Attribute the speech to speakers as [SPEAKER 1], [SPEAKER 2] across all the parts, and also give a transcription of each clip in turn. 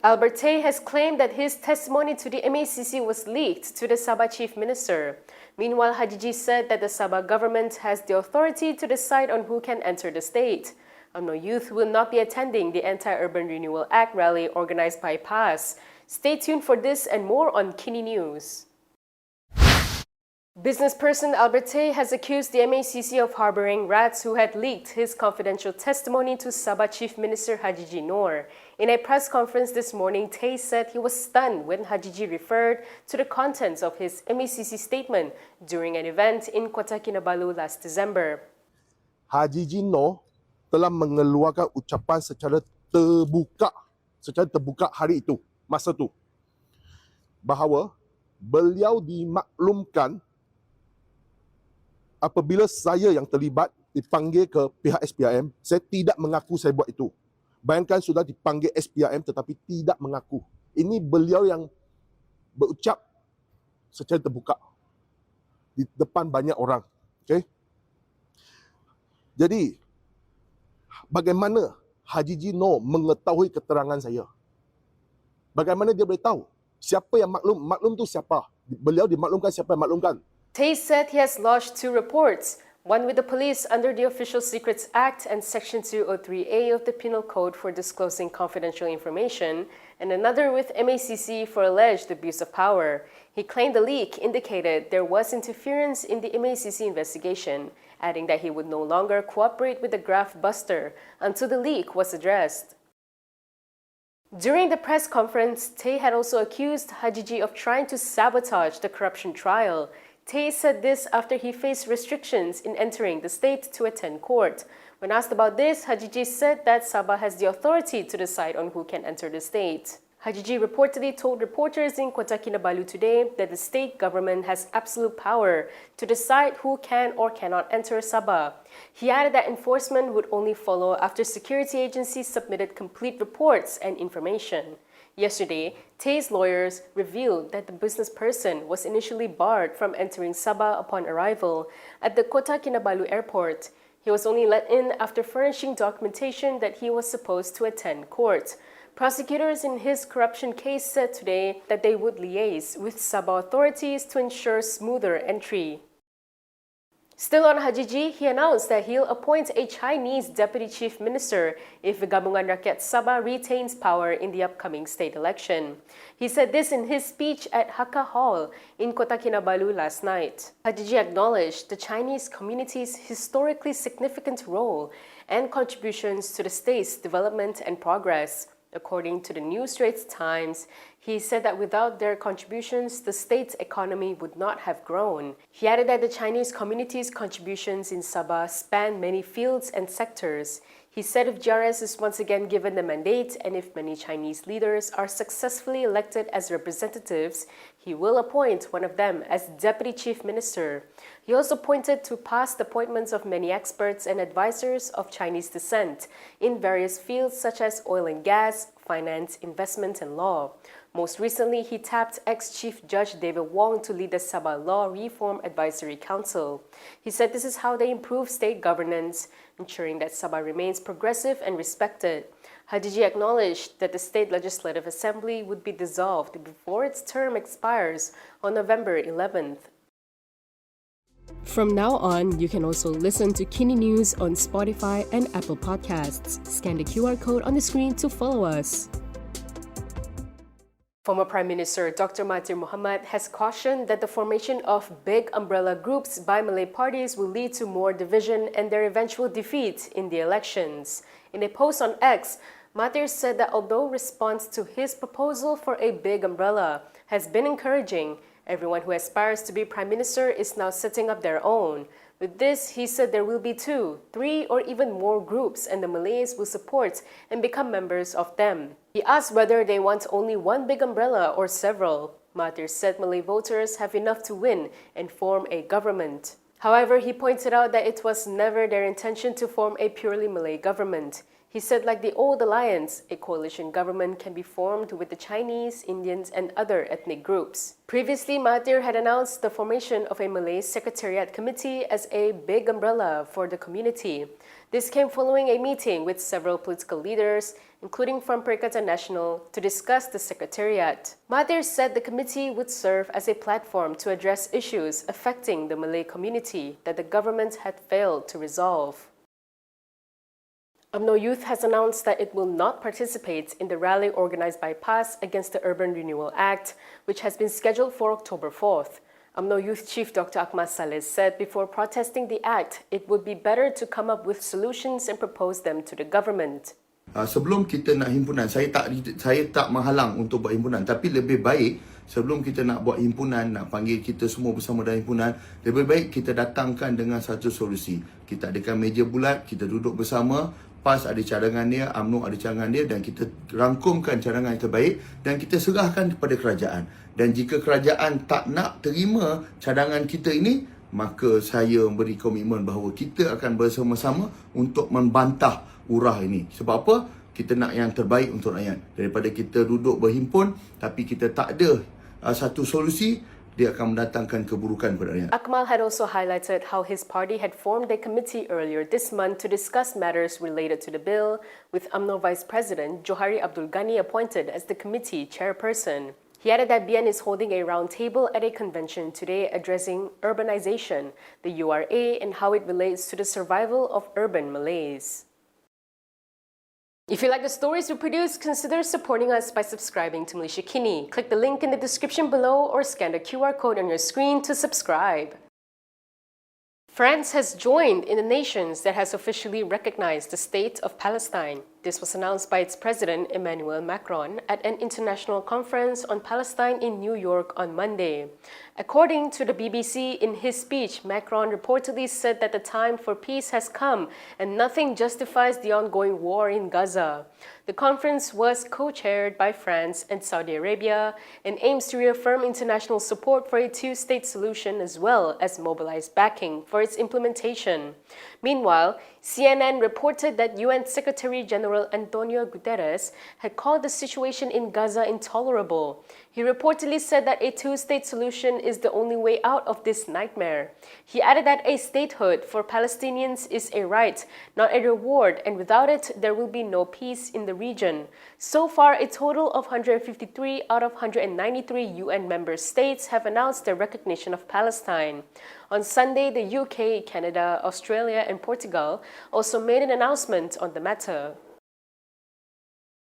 [SPEAKER 1] Albert Tay has claimed that his testimony to the MACC was leaked to the Sabah Chief Minister. Meanwhile, Hajiji said that the Sabah government has the authority to decide on who can enter the state. Umno Youth will not be attending the Anti-Urban Renewal Act rally organized by PAS. Stay tuned for this and more on Kinitv News. Businessperson Albert Tay has accused the MACC of harboring rats who had leaked his confidential testimony to Sabah Chief Minister Hajiji Noor. In a press conference this morning, Tay said he was stunned when Hajiji referred to the contents of his MACC statement during an event in Kota Kinabalu last December.
[SPEAKER 2] Hajiji Noor telah mengeluarkan ucapan secara terbuka hari itu, masa itu, bahawa beliau dimaklumkan apabila saya yang terlibat dipanggil ke pihak SPRM, saya tidak mengaku saya buat itu. Bayangkan sudah dipanggil SPRM tetapi tidak mengaku. Ini beliau yang berucap secara terbuka di depan banyak orang. Okay? Jadi, bagaimana Hajiji Noor mengetahui keterangan saya? Bagaimana dia boleh tahu? Siapa yang maklum? Maklum tu siapa? Beliau dimaklumkan, siapa yang maklumkan?
[SPEAKER 1] Tay said he has lodged 2 reports, one with the police under the Official Secrets Act and Section 203A of the Penal Code for disclosing confidential information, and another with MACC for alleged abuse of power. He claimed the leak indicated there was interference in the MACC investigation, adding that he would no longer cooperate with the graft buster until the leak was addressed. During the press conference, Tay had also accused Hajiji of trying to sabotage the corruption trial. Tay said this after he faced restrictions in entering the state to attend court. When asked about this, Hajiji said that Sabah has the authority to decide on who can enter the state. Hajiji reportedly told reporters in Kota Kinabalu today that the state government has absolute power to decide who can or cannot enter Sabah. He added that enforcement would only follow after security agencies submitted complete reports and information. Yesterday, Tay's lawyers revealed that the business person was initially barred from entering Sabah upon arrival at the Kota Kinabalu airport. He was only let in after furnishing documentation that he was supposed to attend court. Prosecutors in his corruption case said today that they would liaise with Sabah authorities to ensure smoother entry. Still on Hajiji, he announced that he'll appoint a Chinese deputy chief minister if Gabungan Rakyat Sabah retains power in the upcoming state election. He said this in his speech at Hakka Hall in Kota Kinabalu last night. Hajiji acknowledged the Chinese community's historically significant role and contributions to the state's development and progress. According to the New Straits Times, he said that without their contributions, the state's economy would not have grown. He added that the Chinese community's contributions in Sabah span many fields and sectors. He said if GRS is once again given the mandate and if many Chinese leaders are successfully elected as representatives, he will appoint one of them as Deputy Chief Minister. He also pointed to past appointments of many experts and advisors of Chinese descent in various fields such as oil and gas, finance, investment, and law. Most recently, he tapped ex-Chief Judge David Wong to lead the Sabah Law Reform Advisory Council. He said this is how they improve state governance, ensuring that Sabah remains progressive and respected. Hajiji acknowledged that the State Legislative Assembly would be dissolved before its term expires on November 11th. From now on, you can also listen to Kinitv News on Spotify and Apple Podcasts. Scan the QR code on the screen to follow us. Former Prime Minister Dr. Mahathir Mohamad has cautioned that the formation of big umbrella groups by Malay parties will lead to more division and their eventual defeat in the elections. In a post on X, Mahathir said that although response to his proposal for a big umbrella has been encouraging, everyone who aspires to be Prime Minister is now setting up their own. With this, he said there will be 2, 3, or even more groups and the Malays will support and become members of them. He asked whether they want only one big umbrella or several. Mahathir said Malay voters have enough to win and form a government. However, he pointed out that it was never their intention to form a purely Malay government. He said like the old alliance, a coalition government can be formed with the Chinese, Indians, and other ethnic groups. Previously, Mahathir had announced the formation of a Malay Secretariat Committee as a big umbrella for the community. This came following a meeting with several political leaders, including from Perikatan Nasional, to discuss the secretariat. Mahathir said the committee would serve as a platform to address issues affecting the Malay community that the government had failed to resolve. Umno Youth has announced that it will not participate in the rally organized by PAS against the Urban Renewal Act, which has been scheduled for October 4th. Umno Youth Chief Dr. Akmal Saleh said before protesting the act, it would be better to come up with solutions and propose them to the government.
[SPEAKER 3] Sebelum kita nak himpunan, saya tak menghalang untuk buat himpunan, tapi lebih baik sebelum kita nak buat himpunan, nak panggil kita semua bersama dalam himpunan, lebih baik kita datangkan dengan satu solusi. Kita adakan meja bulat, kita duduk bersama, PAS ada cadangan dia, UMNO ada cadangan dia, dan kita rangkumkan cadangan yang terbaik dan kita serahkan kepada kerajaan. Dan jika kerajaan tak nak terima cadangan kita ini, maka saya memberi komitmen bahawa kita akan bersama-sama untuk membantah urah ini. Sebab apa? Kita nak yang terbaik untuk rakyat. Daripada kita duduk berhimpun tapi kita tak ada satu solusi, dia akan mendatangkan keburukan kepada rakyat.
[SPEAKER 1] Akmal had also highlighted how his party had formed a committee earlier this month to discuss matters related to the bill, with UMNO Vice President Johari Abdul Ghani appointed as the committee chairperson. He added that BN is holding a roundtable at a convention today addressing urbanization, the URA, and how it relates to the survival of urban Malays. If you like the stories we produce, consider supporting us by subscribing to Malaysia Kini. Click the link in the description below or scan the QR code on your screen to subscribe. France has joined in the nations that has officially recognized the state of Palestine. This was announced by its president, Emmanuel Macron, at an international conference on Palestine in New York on Monday. According to the BBC, in his speech, Macron reportedly said that the time for peace has come and nothing justifies the ongoing war in Gaza. The conference was co-chaired by France and Saudi Arabia and aims to reaffirm international support for a two-state solution as well as mobilize backing for its implementation. Meanwhile, CNN reported that UN Secretary General Antonio Guterres had called the situation in Gaza intolerable. He reportedly said that a two-state solution is the only way out of this nightmare. He added that a statehood for Palestinians is a right, not a reward, and without it, there will be no peace in the region. So far, a total of 153 out of 193 UN member states have announced their recognition of Palestine. On Sunday, the UK, Canada, Australia, and Portugal also made an announcement on the matter.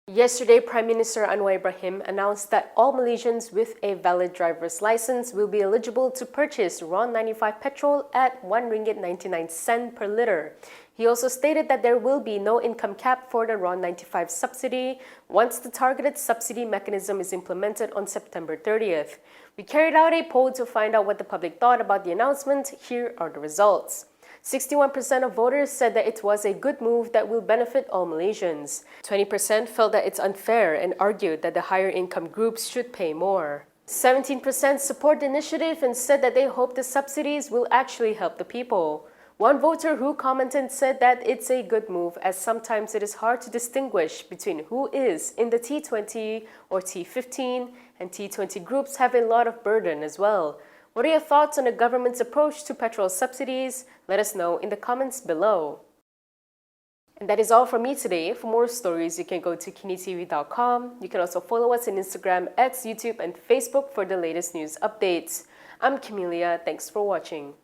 [SPEAKER 1] Yesterday, Prime Minister Anwar Ibrahim announced that all Malaysians with a valid driver's license will be eligible to purchase RON 95 petrol at RM1.99 per litre. He also stated that there will be no income cap for the RON 95 subsidy once the targeted subsidy mechanism is implemented on September 30th. We carried out a poll to find out what the public thought about the announcement. Here are the results. 61% of voters said that it was a good move that will benefit all Malaysians. 20% felt that it's unfair and argued that the higher income groups should pay more. 17% support the initiative and said that they hope the subsidies will actually help the people. One voter who commented said that it's a good move as sometimes it is hard to distinguish between who is in the T20 or T15, and T20 groups have a lot of burden as well. What are your thoughts on the government's approach to petrol subsidies? Let us know in the comments below. And that is all from me today. For more stories, you can go to Kinitv.com. You can also follow us on Instagram, X, YouTube, and Facebook for the latest news updates. I'm Camelia. Thanks for watching.